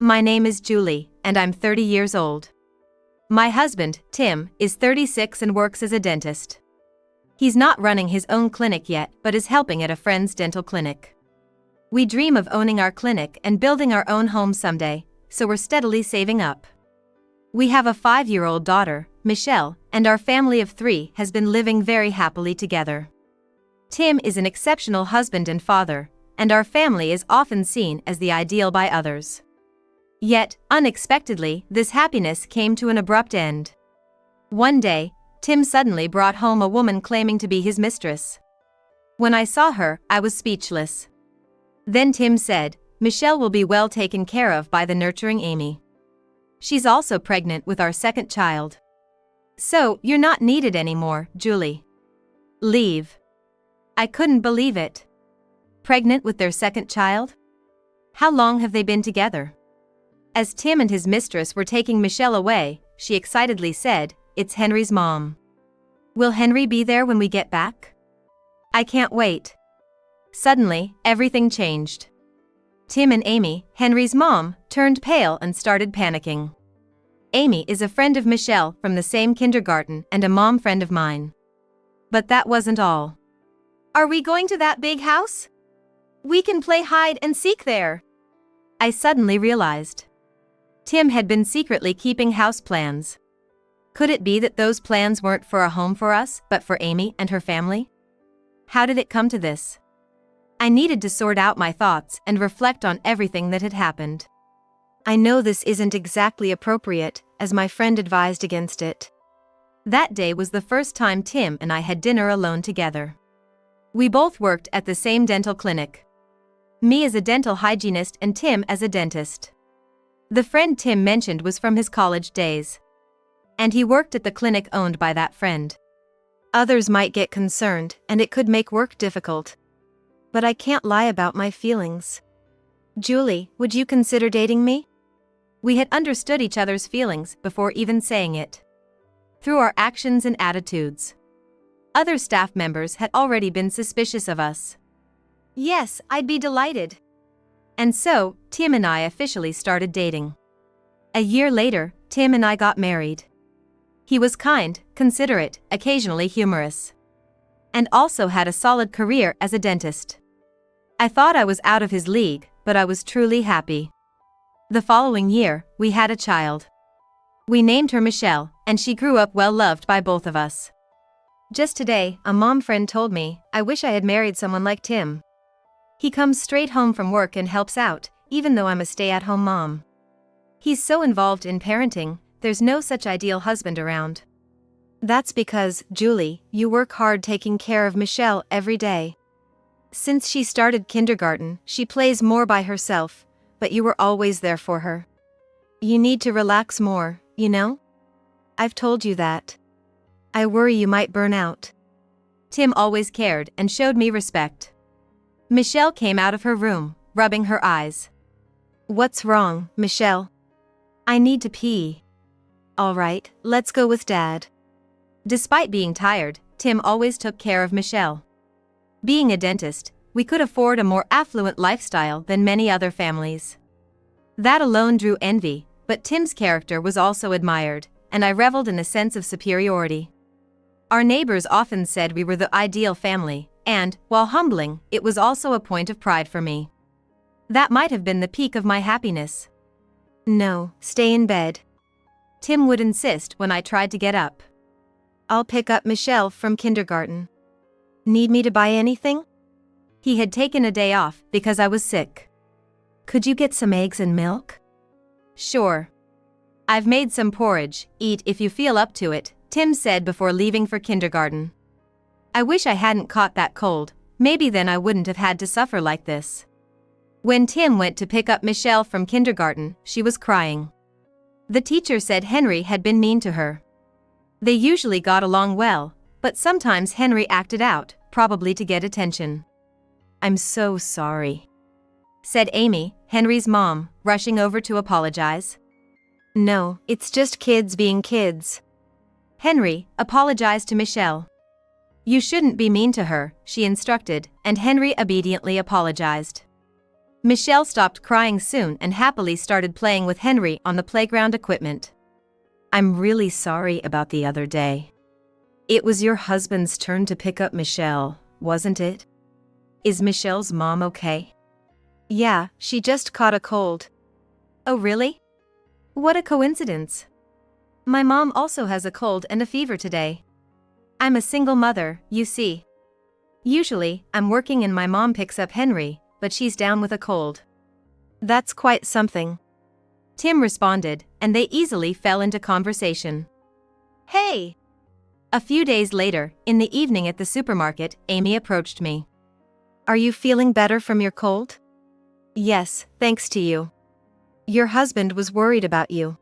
My name is Julie, and I'm 30 years old. My husband, Tim, is 36 and works as a dentist. He's not running his own clinic yet, but is helping at a friend's dental clinic. We dream of owning our clinic and building our own home someday, so we're steadily saving up. We have a 5-year-old daughter, Michelle, and our family of 3 has been living very happily together. Tim is an exceptional husband and father, and our family is often seen as the ideal by others. Yet, unexpectedly, this happiness came to an abrupt end. One day, Tim suddenly brought home a woman claiming to be his mistress. When I saw her, I was speechless. Then Tim said, "Michelle will be well taken care of by the nurturing Amy. She's also pregnant with our second child. So, you're not needed anymore, Julie. Leave." I couldn't believe it. Pregnant with their second child? How long have they been together? As Tim and his mistress were taking Michelle away, she excitedly said, "It's Henry's mom. Will Henry be there when we get back? I can't wait." Suddenly, everything changed. Tim and Amy, Henry's mom, turned pale and started panicking. Amy is a friend of Michelle from the same kindergarten and a mom friend of mine. But that wasn't all. "Are we going to that big house? We can play hide and seek there," I suddenly realized. Tim had been secretly keeping house plans. Could it be that those plans weren't for a home for us, but for Amy and her family? How did it come to this? I needed to sort out my thoughts and reflect on everything that had happened. I know this isn't exactly appropriate, as my friend advised against it. That day was the first time Tim and I had dinner alone together. We both worked at the same dental clinic. Me as a dental hygienist and Tim as a dentist. The friend Tim mentioned was from his college days. And he worked at the clinic owned by that friend. Others might get concerned, and it could make work difficult. But I can't lie about my feelings. "Julie, would you consider dating me?" We had understood each other's feelings before even saying it. Through our actions and attitudes. Other staff members had already been suspicious of us. "Yes, I'd be delighted." And so, Tim and I officially started dating. A year later, Tim and I got married. He was kind, considerate, occasionally humorous. And also had a solid career as a dentist. I thought I was out of his league, but I was truly happy. The following year, we had a child. We named her Michelle, and she grew up well loved by both of us. Just today, a mom friend told me, "I wish I had married someone like Tim. He comes straight home from work and helps out, even though I'm a stay-at-home mom. He's so involved in parenting, there's no such ideal husband around." That's because, Julie, you work hard taking care of Michelle every day. Since she started kindergarten, she plays more by herself, but you were always there for her. You need to relax more, you know? I've told you that. I worry you might burn out. Tim always cared and showed me respect. Michelle came out of her room, rubbing her eyes. "What's wrong, Michelle?" "I need to pee." "All right, let's go with Dad." Despite being tired, Tim always took care of Michelle. Being a dentist, we could afford a more affluent lifestyle than many other families. That alone drew envy, but Tim's character was also admired, and I reveled in a sense of superiority. Our neighbors often said we were the ideal family, and, while humbling, it was also a point of pride for me. That might have been the peak of my happiness. "No, stay in bed." Tim would insist when I tried to get up. "I'll pick up Michelle from kindergarten." "Need me to buy anything?" He had taken a day off because I was sick. "Could you get some eggs and milk?" "Sure. I've made some porridge, eat if you feel up to it," Tim said before leaving for kindergarten. I wish I hadn't caught that cold, maybe then I wouldn't have had to suffer like this. When Tim went to pick up Michelle from kindergarten, she was crying. The teacher said Henry had been mean to her. They usually got along well, but sometimes Henry acted out, probably to get attention. "I'm so sorry," said Amy, Henry's mom, rushing over to apologize. "No, it's just kids being kids." Henry apologized to Michelle. "You shouldn't be mean to her," she instructed, and Henry obediently apologized. Michelle stopped crying soon and happily started playing with Henry on the playground equipment. I'm really sorry about the other day. It was your husband's turn to pick up Michelle, wasn't it? Is Michelle's mom okay? Yeah, she just caught a cold. Oh really? What a coincidence. My mom also has a cold and a fever today. I'm a single mother, you see. Usually, I'm working and my mom picks up Henry, but she's down with a cold. That's quite something. Tim responded, and they easily fell into conversation. Hey! A few days later, in the evening at the supermarket, Amy approached me. Are you feeling better from your cold? Yes, thanks to you. Your husband was worried about you.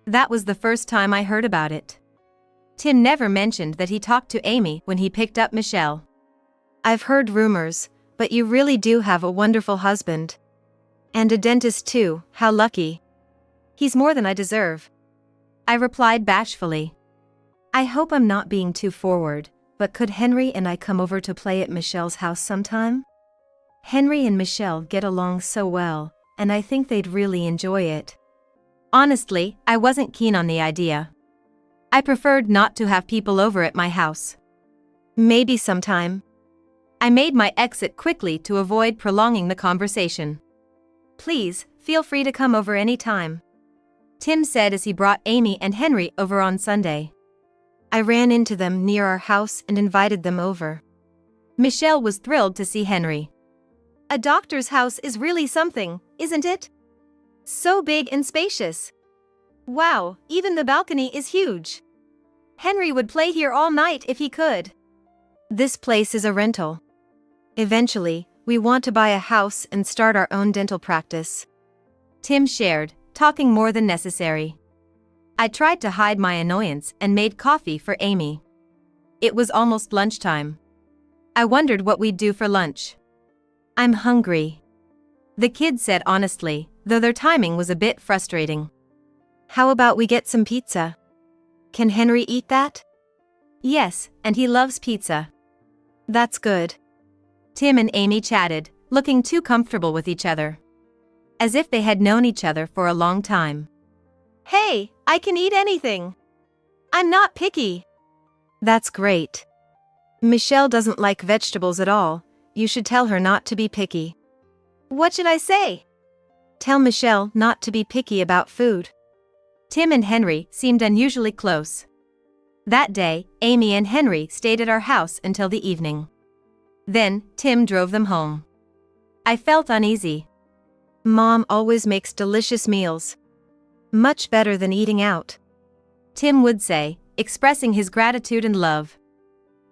That was the first time I heard about it. Tim never mentioned that he talked to Amy when he picked up Michelle. I've heard rumors, but you really do have a wonderful husband. And a dentist too, how lucky. He's more than I deserve. I replied bashfully. I hope I'm not being too forward, but could Henry and I come over to play at Michelle's house sometime? Henry and Michelle get along so well, and I think they'd really enjoy it. Honestly, I wasn't keen on the idea. I preferred not to have people over at my house. Maybe sometime. I made my exit quickly to avoid prolonging the conversation. Please, feel free to come over any time. Tim said as he brought Amy and Henry over on Sunday. I ran into them near our house and invited them over. Michelle was thrilled to see Henry. A doctor's house is really something, isn't it? So big and spacious. Wow, even the balcony is huge. Henry would play here all night if he could. This place is a rental. Eventually, we want to buy a house and start our own dental practice. Tim shared, talking more than necessary. I tried to hide my annoyance and made coffee for Amy. It was almost lunchtime. I wondered what we'd do for lunch. I'm hungry. The kids said honestly, though their timing was a bit frustrating. How about we get some pizza? Can Henry eat that? Yes, and he loves pizza. That's good. Tim and Amy chatted, looking too comfortable with each other. As if they had known each other for a long time. Hey, I can eat anything. I'm not picky. That's great. Michelle doesn't like vegetables at all. You should tell her not to be picky. What should I say? Tell Michelle not to be picky about food. Tim and Henry seemed unusually close. That day, Amy and Henry stayed at our house until the evening. Then, Tim drove them home. I felt uneasy. Mom always makes delicious meals. Much better than eating out. Tim would say, expressing his gratitude and love.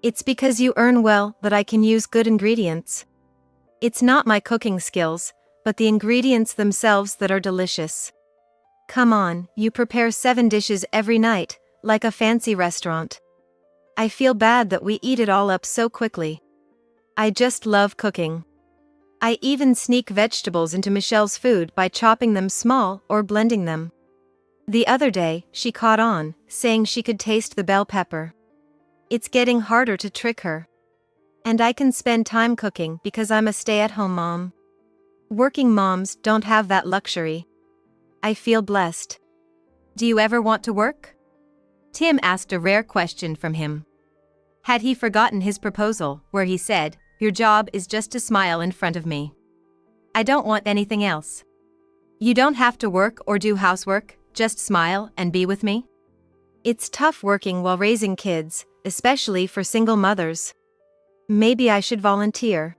It's because you earn well that I can use good ingredients. It's not my cooking skills, but the ingredients themselves that are delicious. Come on, you prepare 7 dishes every night, like a fancy restaurant. I feel bad that we eat it all up so quickly. I just love cooking. I even sneak vegetables into Michelle's food by chopping them small or blending them. The other day, she caught on, saying she could taste the bell pepper. It's getting harder to trick her. And I can spend time cooking because I'm a stay-at-home mom. Working moms don't have that luxury. I feel blessed. Do you ever want to work? Tim asked a rare question from him. Had he forgotten his proposal, where he said, "Your job is just to smile in front of me. I don't want anything else. You don't have to work or do housework, just smile and be with me?" It's tough working while raising kids, especially for single mothers. Maybe I should volunteer.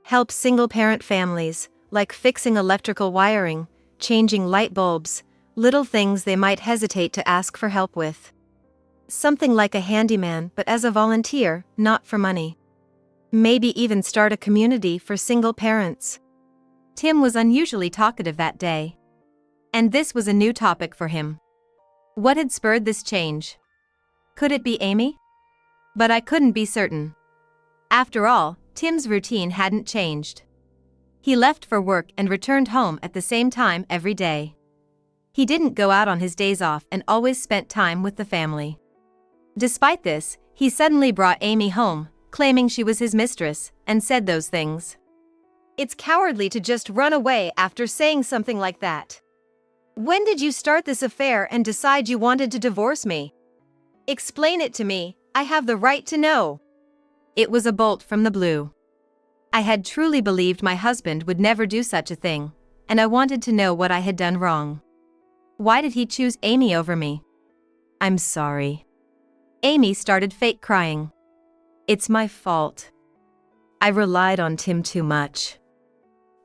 Help single-parent families, like fixing electrical wiring, changing light bulbs, little things they might hesitate to ask for help with. Something like a handyman, but as a volunteer, not for money. Maybe even start a community for single parents. Tim was unusually talkative that day. And this was a new topic for him. What had spurred this change? Could it be Amy? But I couldn't be certain. After all, Tim's routine hadn't changed. He left for work and returned home at the same time every day. He didn't go out on his days off and always spent time with the family. Despite this, he suddenly brought Amy home, claiming she was his mistress, and said those things. It's cowardly to just run away after saying something like that. When did you start this affair and decide you wanted to divorce me? Explain it to me, I have the right to know. It was a bolt from the blue. I had truly believed my husband would never do such a thing, and I wanted to know what I had done wrong. Why did he choose Amy over me? I'm sorry. Amy started fake crying. It's my fault. I relied on Tim too much.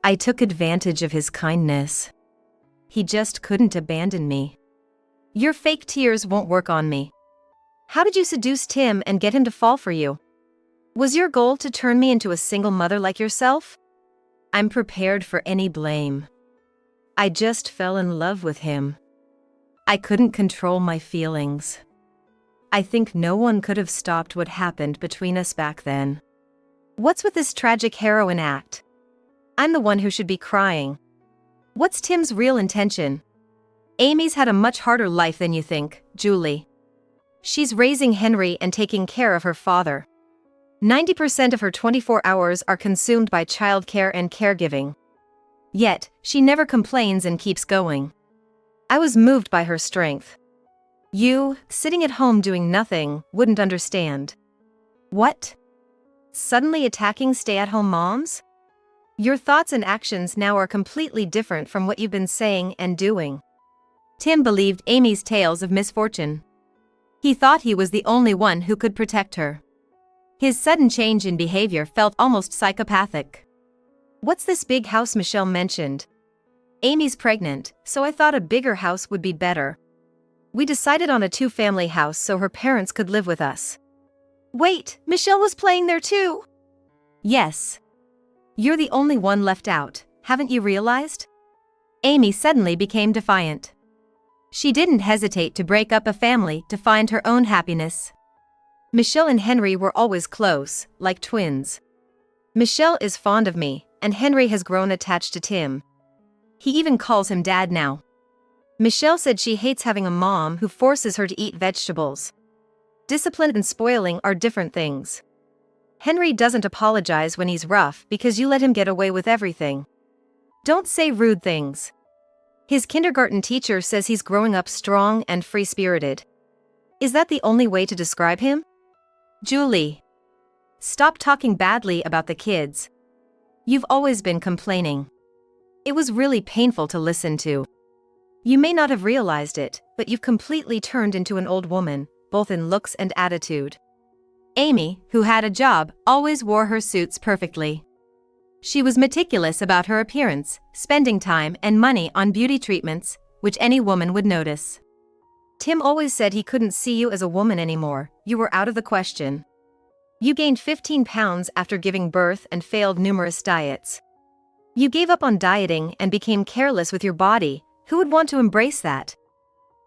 I took advantage of his kindness. He just couldn't abandon me. Your fake tears won't work on me. How did you seduce Tim and get him to fall for you? Was your goal to turn me into a single mother like yourself? I'm prepared for any blame. I just fell in love with him. I couldn't control my feelings. I think no one could have stopped what happened between us back then. What's with this tragic heroine act? I'm the one who should be crying. What's Tim's real intention? Amy's had a much harder life than you think, Julie. She's raising Henry and taking care of her father. 90% of her 24 hours are consumed by childcare and caregiving. Yet, she never complains and keeps going. I was moved by her strength. You, sitting at home doing nothing, wouldn't understand. What? Suddenly attacking stay-at-home moms? Your thoughts and actions now are completely different from what you've been saying and doing. Tim believed Amy's tales of misfortune. He thought he was the only one who could protect her. His sudden change in behavior felt almost psychopathic. What's this big house Michelle mentioned? Amy's pregnant, so I thought a bigger house would be better. We decided on a 2-family house so her parents could live with us. Wait, Michelle was playing there too? Yes. You're the only one left out, haven't you realized? Amy suddenly became defiant. She didn't hesitate to break up a family to find her own happiness. Michelle and Henry were always close, like twins. Michelle is fond of me, and Henry has grown attached to Tim. He even calls him Dad now. Michelle said she hates having a mom who forces her to eat vegetables. Discipline and spoiling are different things. Henry doesn't apologize when he's rough because you let him get away with everything. Don't say rude things. His kindergarten teacher says he's growing up strong and free-spirited. Is that the only way to describe him? Julie. Stop talking badly about the kids. You've always been complaining. It was really painful to listen to. You may not have realized it, but you've completely turned into an old woman, both in looks and attitude. Amy, who had a job, always wore her suits perfectly. She was meticulous about her appearance, spending time and money on beauty treatments, which any woman would notice. Tim always said he couldn't see you as a woman anymore, you were out of the question. You gained 15 pounds after giving birth and failed numerous diets. You gave up on dieting and became careless with your body. Who would want to embrace that?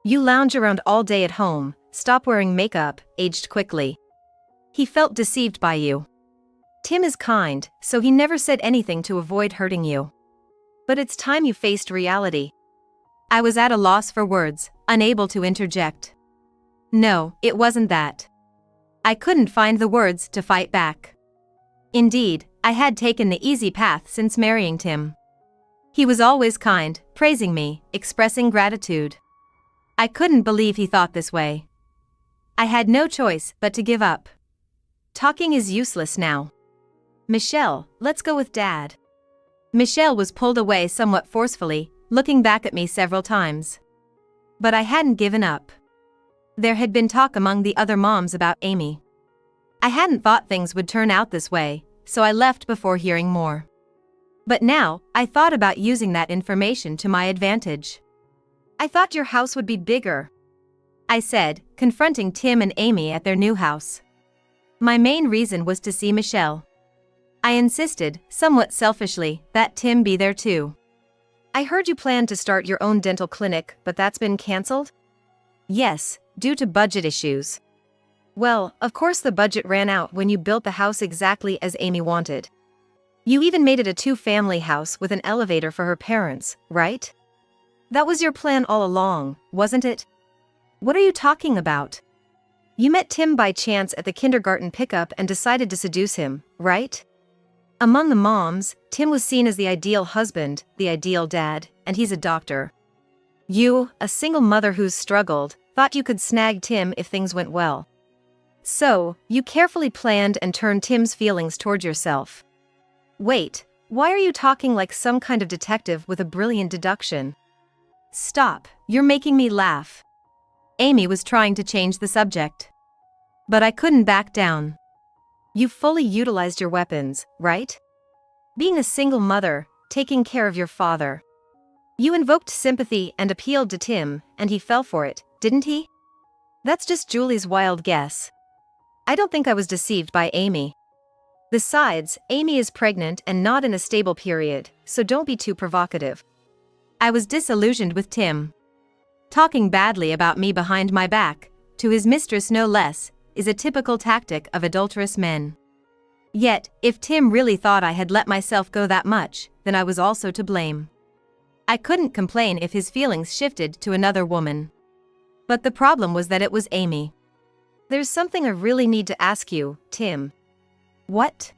You lounge around all day at home, stop wearing makeup, aged quickly. He felt deceived by you. Tim is kind, so he never said anything to avoid hurting you. But it's time you faced reality. I was at a loss for words, unable to interject. No, it wasn't that. I couldn't find the words to fight back. Indeed, I had taken the easy path since marrying Tim. He was always kind, praising me, expressing gratitude. I couldn't believe he thought this way. I had no choice but to give up. Talking is useless now. Michelle, let's go with Dad. Michelle was pulled away somewhat forcefully, looking back at me several times. But I hadn't given up. There had been talk among the other moms about Amy. I hadn't thought things would turn out this way, so I left before hearing more. But now, I thought about using that information to my advantage. I thought your house would be bigger, I said, confronting Tim and Amy at their new house. My main reason was to see Michelle. I insisted, somewhat selfishly, that Tim be there too. I heard you planned to start your own dental clinic, but that's been cancelled? Yes, due to budget issues. Well, of course the budget ran out when you built the house exactly as Amy wanted. You even made it a 2-family house with an elevator for her parents, right? That was your plan all along, wasn't it? What are you talking about? You met Tim by chance at the kindergarten pickup and decided to seduce him, right? Among the moms, Tim was seen as the ideal husband, the ideal dad, and he's a doctor. You, a single mother who's struggled, thought you could snag Tim if things went well. So, you carefully planned and turned Tim's feelings toward yourself. Wait, why are you talking like some kind of detective with a brilliant deduction? Stop, you're making me laugh. Amy was trying to change the subject. But I couldn't back down. You fully utilized your weapons, right? Being a single mother, taking care of your father. You invoked sympathy and appealed to Tim, and he fell for it, didn't he? That's just Julie's wild guess. I don't think I was deceived by Amy. Besides, Amy is pregnant and not in a stable period, so don't be too provocative. I was disillusioned with Tim. Talking badly about me behind my back, to his mistress no less, is a typical tactic of adulterous men. Yet, if Tim really thought I had let myself go that much, then I was also to blame. I couldn't complain if his feelings shifted to another woman. But the problem was that it was Amy. There's something I really need to ask you, Tim. What?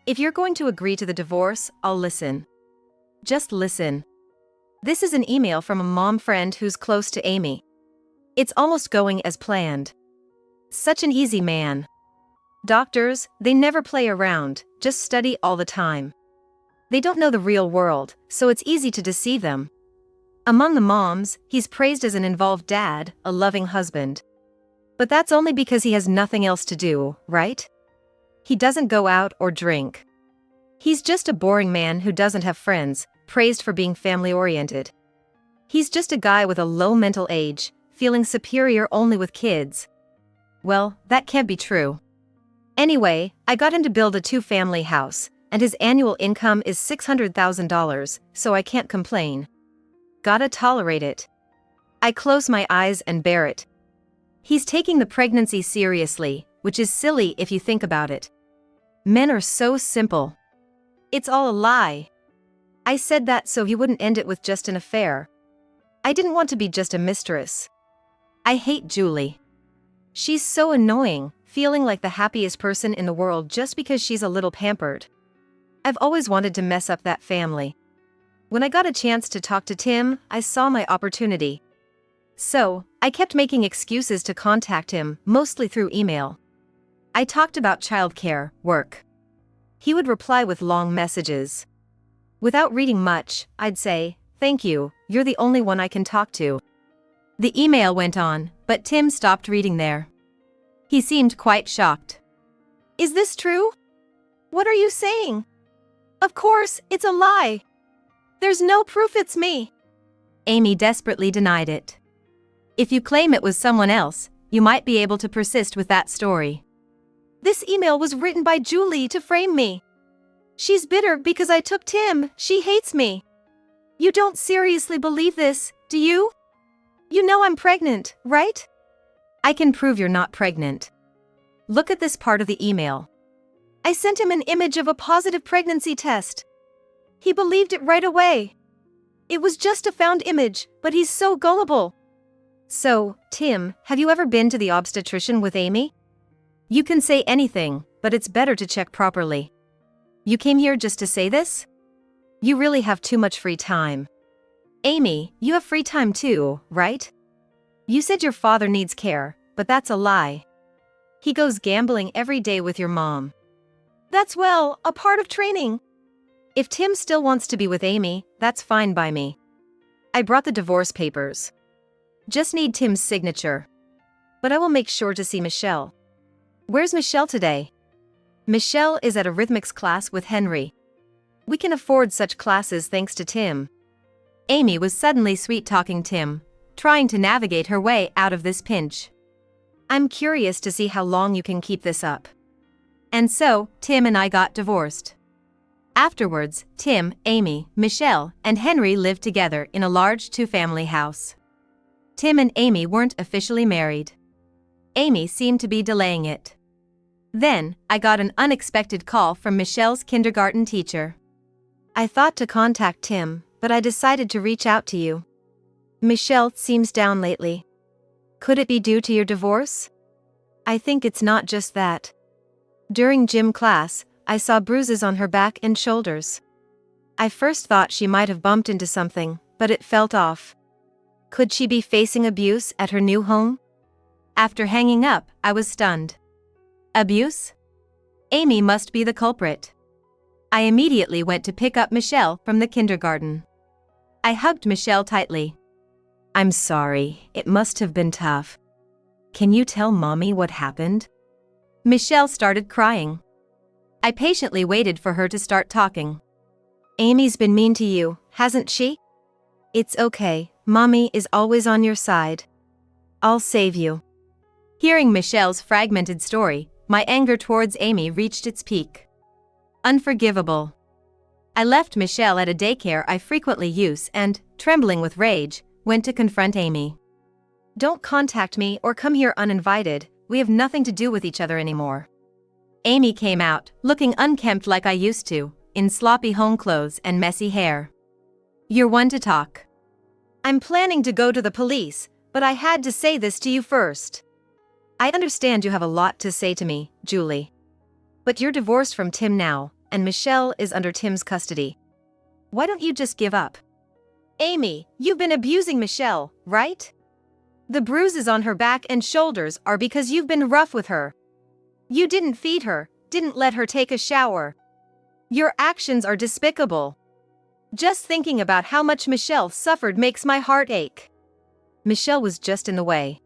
If you're going to agree to the divorce, I'll listen. Just listen. This is an email from a mom friend who's close to Amy. It's almost going as planned. Such an easy man. Doctors, they never play around, just study all the time. They don't know the real world, so it's easy to deceive them. Among the moms, he's praised as an involved dad, a loving husband. But that's only because he has nothing else to do, right? He doesn't go out or drink. He's just a boring man who doesn't have friends, praised for being family-oriented. He's just a guy with a low mental age, feeling superior only with kids. Well, that can't be true. Anyway, I got him to build a 2-family house, and his annual income is $600,000, so I can't complain. Gotta tolerate it. I close my eyes and bear it. He's taking the pregnancy seriously, which is silly if you think about it. Men are so simple. It's all a lie. I said that so he wouldn't end it with just an affair. I didn't want to be just a mistress. I hate Julie. She's so annoying, feeling like the happiest person in the world just because she's a little pampered. I've always wanted to mess up that family. When I got a chance to talk to Tim, I saw my opportunity. So, I kept making excuses to contact him, mostly through email. I talked about childcare, work. He would reply with long messages. Without reading much, I'd say, "Thank you, you're the only one I can talk to." The email went on, but Tim stopped reading there. He seemed quite shocked. "Is this true? What are you saying? Of course, it's a lie. There's no proof it's me." Amy desperately denied it. "If you claim it was someone else, you might be able to persist with that story." "This email was written by Julie to frame me. She's bitter because I took Tim, she hates me. You don't seriously believe this, do you? You know I'm pregnant, right?" "I can prove you're not pregnant. Look at this part of the email." I sent him an image of a positive pregnancy test. He believed it right away. It was just a found image, but he's so gullible. So, Tim, have you ever been to the obstetrician with Amy? You can say anything, but it's better to check properly. You came here just to say this? You really have too much free time. Amy, you have free time too, right? You said your father needs care, but that's a lie. He goes gambling every day with your mom. That's, well, a part of training. If Tim still wants to be with Amy, that's fine by me. I brought the divorce papers. Just need Tim's signature. But I will make sure to see Michelle. Where's Michelle today? Michelle is at a rhythmics class with Henry. We can afford such classes thanks to Tim. Amy was suddenly sweet-talking Tim, trying to navigate her way out of this pinch. I'm curious to see how long you can keep this up. And so, Tim and I got divorced. Afterwards, Tim, Amy, Michelle, and Henry lived together in a large 2-family house. Tim and Amy weren't officially married. Amy seemed to be delaying it. Then, I got an unexpected call from Michelle's kindergarten teacher. I thought to contact Tim, but I decided to reach out to you. Michelle seems down lately. Could it be due to your divorce? I think it's not just that. During gym class, I saw bruises on her back and shoulders. I first thought she might have bumped into something, but it felt off. Could she be facing abuse at her new home? After hanging up, I was stunned. Abuse? Amy must be the culprit. I immediately went to pick up Michelle from the kindergarten. I hugged Michelle tightly. I'm sorry, it must have been tough. Can you tell Mommy what happened? Michelle started crying. I patiently waited for her to start talking. Amy's been mean to you, hasn't she? It's okay, Mommy is always on your side. I'll save you. Hearing Michelle's fragmented story, my anger towards Amy reached its peak. Unforgivable. I left Michelle at a daycare I frequently use and, trembling with rage, went to confront Amy. Don't contact me or come here uninvited, we have nothing to do with each other anymore. Amy came out, looking unkempt like I used to, in sloppy home clothes and messy hair. You're one to talk. I'm planning to go to the police, but I had to say this to you first. I understand you have a lot to say to me, Julie. But you're divorced from Tim now, and Michelle is under Tim's custody. Why don't you just give up? Amy, you've been abusing Michelle, right? The bruises on her back and shoulders are because you've been rough with her. You didn't feed her, didn't let her take a shower. Your actions are despicable. Just thinking about how much Michelle suffered makes my heart ache. Michelle was just in the way.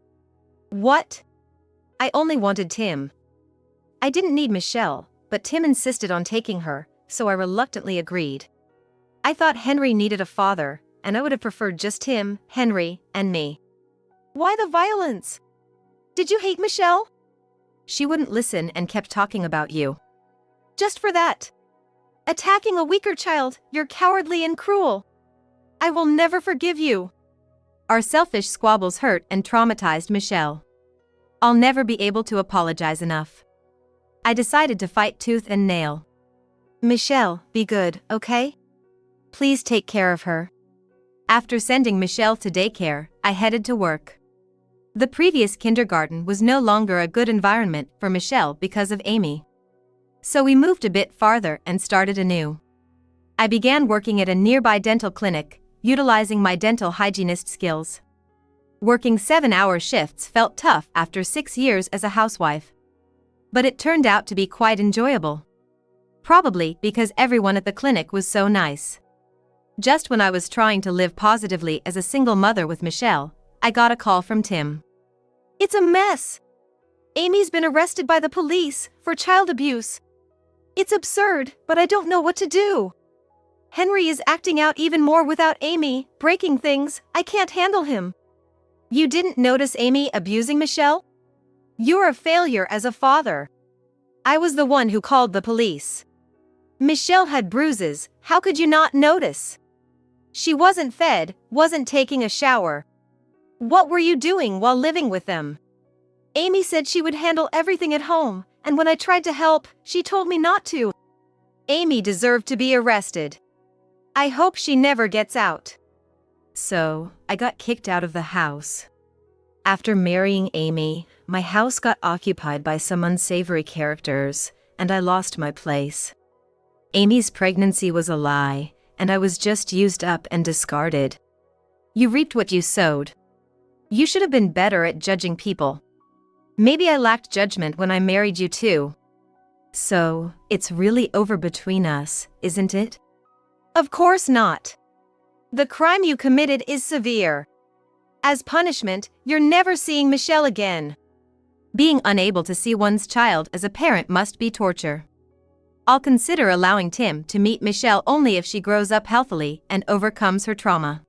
What? I only wanted Tim. I didn't need Michelle, but Tim insisted on taking her, so I reluctantly agreed. I thought Henry needed a father, and I would have preferred just him, Henry, and me. Why the violence? Did you hate Michelle? She wouldn't listen and kept talking about you. Just for that. Attacking a weaker child, you're cowardly and cruel. I will never forgive you. Our selfish squabbles hurt and traumatized Michelle. I'll never be able to apologize enough. I decided to fight tooth and nail. Michelle, be good, okay? Please take care of her. After sending Michelle to daycare, I headed to work. The previous kindergarten was no longer a good environment for Michelle because of Amy. So we moved a bit farther and started anew. I began working at a nearby dental clinic, utilizing my dental hygienist skills. Working 7-hour shifts felt tough after 6 years as a housewife. But it turned out to be quite enjoyable. Probably because everyone at the clinic was so nice. Just when I was trying to live positively as a single mother with Michelle, I got a call from Tim. It's a mess. Amy's been arrested by the police for child abuse. It's absurd, but I don't know what to do. Henry is acting out even more without Amy, breaking things. I can't handle him. You didn't notice Amy abusing Michelle? You're a failure as a father. I was the one who called the police. Michelle had bruises, how could you not notice? She wasn't fed, wasn't taking a shower. What were you doing while living with them? Amy said she would handle everything at home, and when I tried to help, she told me not to. Amy deserved to be arrested. I hope she never gets out. So, I got kicked out of the house. After marrying Amy, my house got occupied by some unsavory characters, and I lost my place. Amy's pregnancy was a lie, and I was just used up and discarded. You reaped what you sowed. You should have been better at judging people. Maybe I lacked judgment when I married you too. So, it's really over between us, isn't it? Of course not. The crime you committed is severe. As punishment, you're never seeing Michelle again. Being unable to see one's child as a parent must be torture. I'll consider allowing Tim to meet Michelle only if she grows up healthily and overcomes her trauma.